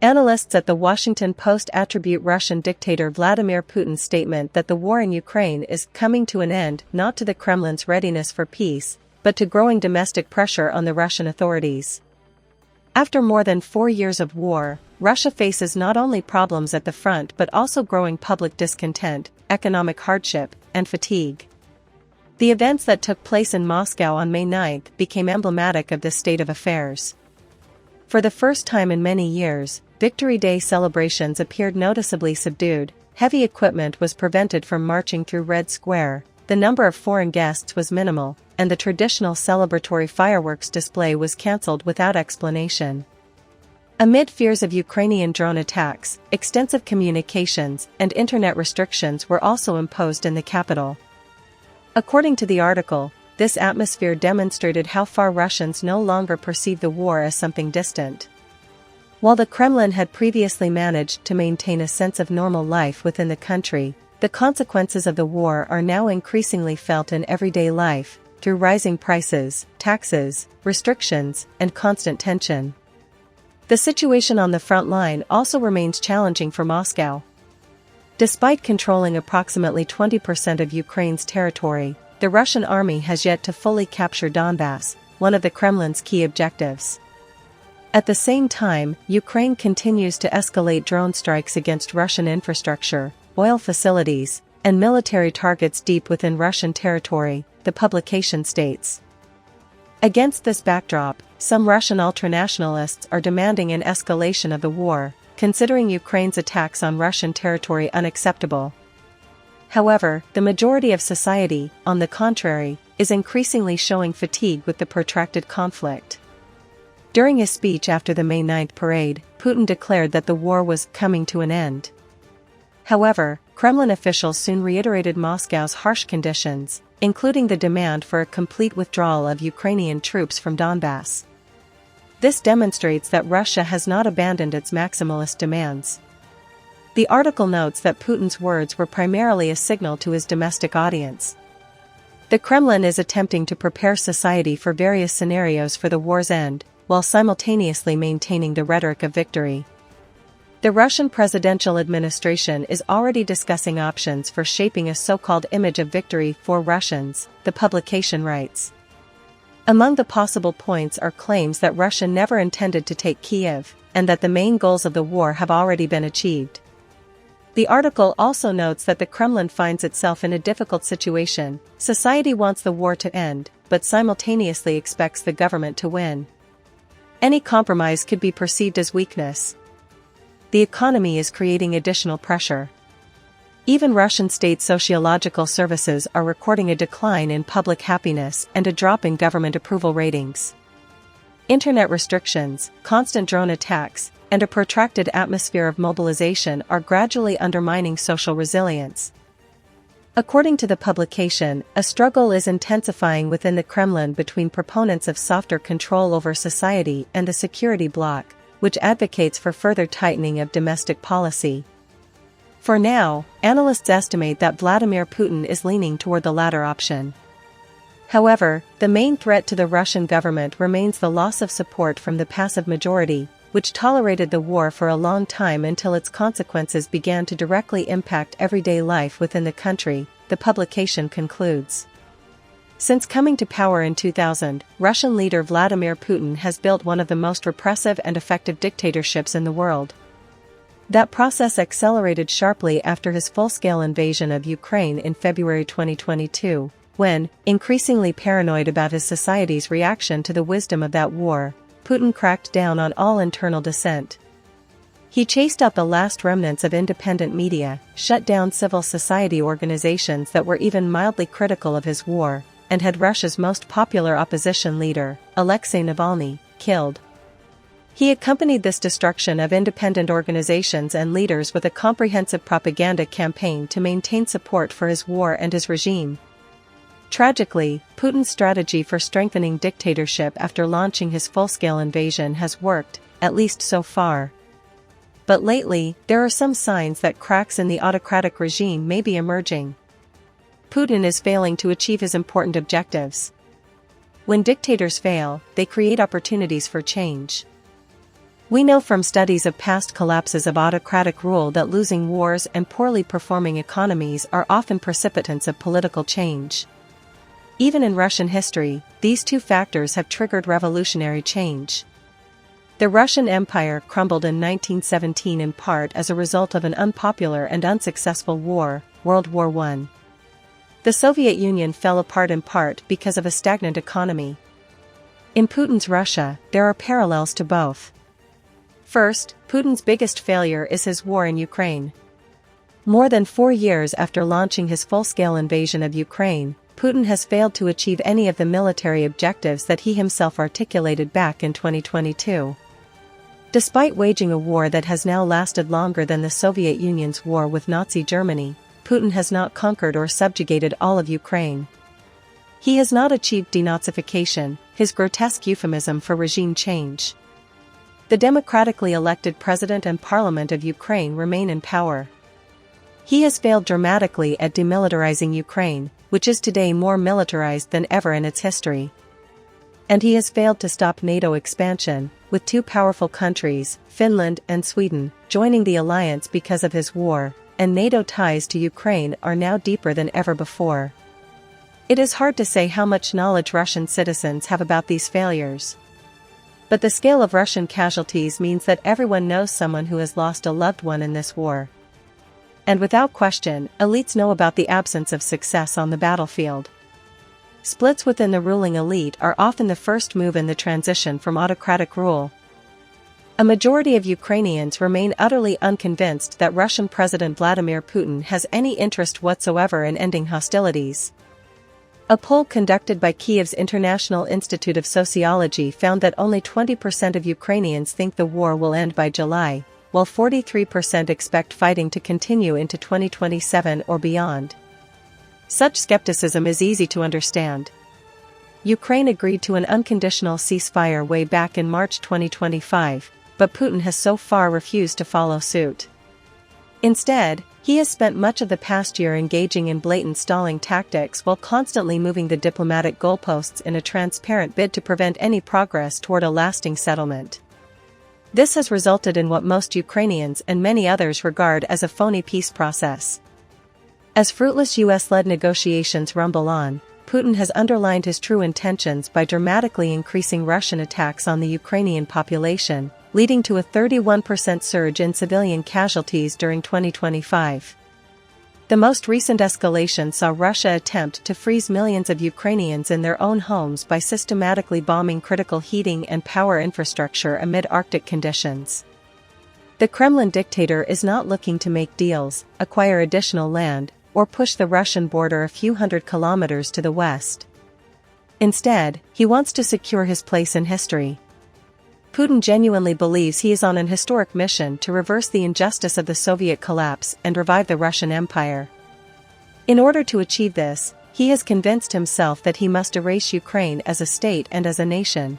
Analysts at the Washington Post attribute Russian dictator Vladimir Putin's statement that the war in Ukraine is coming to an end not to the Kremlin's readiness for peace, but to growing domestic pressure on the Russian authorities. After more than 4 years of war, Russia faces not only problems at the front but also growing public discontent, economic hardship, and fatigue. The events that took place in Moscow on May 9 became emblematic of this state of affairs. For the first time in many years, Victory Day celebrations appeared noticeably subdued, heavy equipment was prevented from marching through Red Square, the number of foreign guests was minimal, and the traditional celebratory fireworks display was cancelled without explanation. Amid fears of Ukrainian drone attacks, extensive communications and internet restrictions were also imposed in the capital. According to the article, this atmosphere demonstrated how far Russians no longer perceive the war as something distant. While the Kremlin had previously managed to maintain a sense of normal life within the country, the consequences of the war are now increasingly felt in everyday life, through rising prices, taxes, restrictions, and constant tension. The situation on the front line also remains challenging for Moscow. Despite controlling approximately 20% of Ukraine's territory, the Russian army has yet to fully capture Donbas, one of the Kremlin's key objectives. At the same time, Ukraine continues to escalate drone strikes against Russian infrastructure, oil facilities, and military targets deep within Russian territory, the publication states. Against this backdrop, some Russian ultranationalists are demanding an escalation of the war, considering Ukraine's attacks on Russian territory unacceptable. However, the majority of society, on the contrary, is increasingly showing fatigue with the protracted conflict. During his speech after the May 9 parade, Putin declared that the war was coming to an end. However, Kremlin officials soon reiterated Moscow's harsh conditions, including the demand for a complete withdrawal of Ukrainian troops from Donbas. This demonstrates that Russia has not abandoned its maximalist demands. The article notes that Putin's words were primarily a signal to his domestic audience. The Kremlin is attempting to prepare society for various scenarios for the war's end, while simultaneously maintaining the rhetoric of victory. The Russian presidential administration is already discussing options for shaping a so-called image of victory for Russians, the publication writes. Among the possible points are claims that Russia never intended to take Kiev, and that the main goals of the war have already been achieved. The article also notes that the Kremlin finds itself in a difficult situation. Society wants the war to end, but simultaneously expects the government to win. Any compromise could be perceived as weakness. The economy is creating additional pressure. Even Russian state sociological services are recording a decline in public happiness and a drop in government approval ratings. Internet restrictions, constant drone attacks, and a protracted atmosphere of mobilization are gradually undermining social resilience. According to the publication, a struggle is intensifying within the Kremlin between proponents of softer control over society and the security bloc, which advocates for further tightening of domestic policy. For now, analysts estimate that Vladimir Putin is leaning toward the latter option. However, the main threat to the Russian government remains the loss of support from the passive majority, which tolerated the war for a long time until its consequences began to directly impact everyday life within the country, the publication concludes. Since coming to power in 2000, Russian leader Vladimir Putin has built one of the most repressive and effective dictatorships in the world. That process accelerated sharply after his full-scale invasion of Ukraine in February 2022, when, increasingly paranoid about his society's reaction to the wisdom of that war, Putin cracked down on all internal dissent. He chased out the last remnants of independent media, shut down civil society organizations that were even mildly critical of his war, and had Russia's most popular opposition leader, Alexei Navalny, killed. He accompanied this destruction of independent organizations and leaders with a comprehensive propaganda campaign to maintain support for his war and his regime. Tragically, Putin's strategy for strengthening dictatorship after launching his full-scale invasion has worked, at least so far. But lately, there are some signs that cracks in the autocratic regime may be emerging. Putin is failing to achieve his important objectives. When dictators fail, they create opportunities for change. We know from studies of past collapses of autocratic rule that losing wars and poorly performing economies are often precipitants of political change. Even in Russian history, these two factors have triggered revolutionary change. The Russian Empire crumbled in 1917 in part as a result of an unpopular and unsuccessful war, World War I. The Soviet Union fell apart in part because of a stagnant economy. In Putin's Russia, there are parallels to both. First, Putin's biggest failure is his war in Ukraine. More than 4 years after launching his full-scale invasion of Ukraine, Putin has failed to achieve any of the military objectives that he himself articulated back in 2022. Despite waging a war that has now lasted longer than the Soviet Union's war with Nazi Germany, Putin has not conquered or subjugated all of Ukraine. He has not achieved denazification, his grotesque euphemism for regime change. The democratically elected president and parliament of Ukraine remain in power. He has failed dramatically at demilitarizing Ukraine, which is today more militarized than ever in its history. And he has failed to stop NATO expansion, with two powerful countries, Finland and Sweden, joining the alliance because of his war, and NATO ties to Ukraine are now deeper than ever before. It is hard to say how much knowledge Russian citizens have about these failures. But the scale of Russian casualties means that everyone knows someone who has lost a loved one in this war. And without question, elites know about the absence of success on the battlefield. Splits within the ruling elite are often the first move in the transition from autocratic rule. A majority of Ukrainians remain utterly unconvinced that Russian President Vladimir Putin has any interest whatsoever in ending hostilities. A poll conducted by Kiev's International Institute of Sociology found that only 20% of Ukrainians think the war will end by July, while 43% expect fighting to continue into 2027 or beyond. Such skepticism is easy to understand. Ukraine agreed to an unconditional ceasefire way back in March 2025, but Putin has so far refused to follow suit. Instead, he has spent much of the past year engaging in blatant stalling tactics while constantly moving the diplomatic goalposts in a transparent bid to prevent any progress toward a lasting settlement. This has resulted in what most Ukrainians and many others regard as a phony peace process. As fruitless US-led negotiations rumble on, Putin has underlined his true intentions by dramatically increasing Russian attacks on the Ukrainian population, leading to a 31% surge in civilian casualties during 2025. The most recent escalation saw Russia attempt to freeze millions of Ukrainians in their own homes by systematically bombing critical heating and power infrastructure amid Arctic conditions. The Kremlin dictator is not looking to make deals, acquire additional land, or push the Russian border a few hundred kilometers to the west. Instead, he wants to secure his place in history. Putin genuinely believes he is on an historic mission to reverse the injustice of the Soviet collapse and revive the Russian Empire. In order to achieve this, he has convinced himself that he must erase Ukraine as a state and as a nation.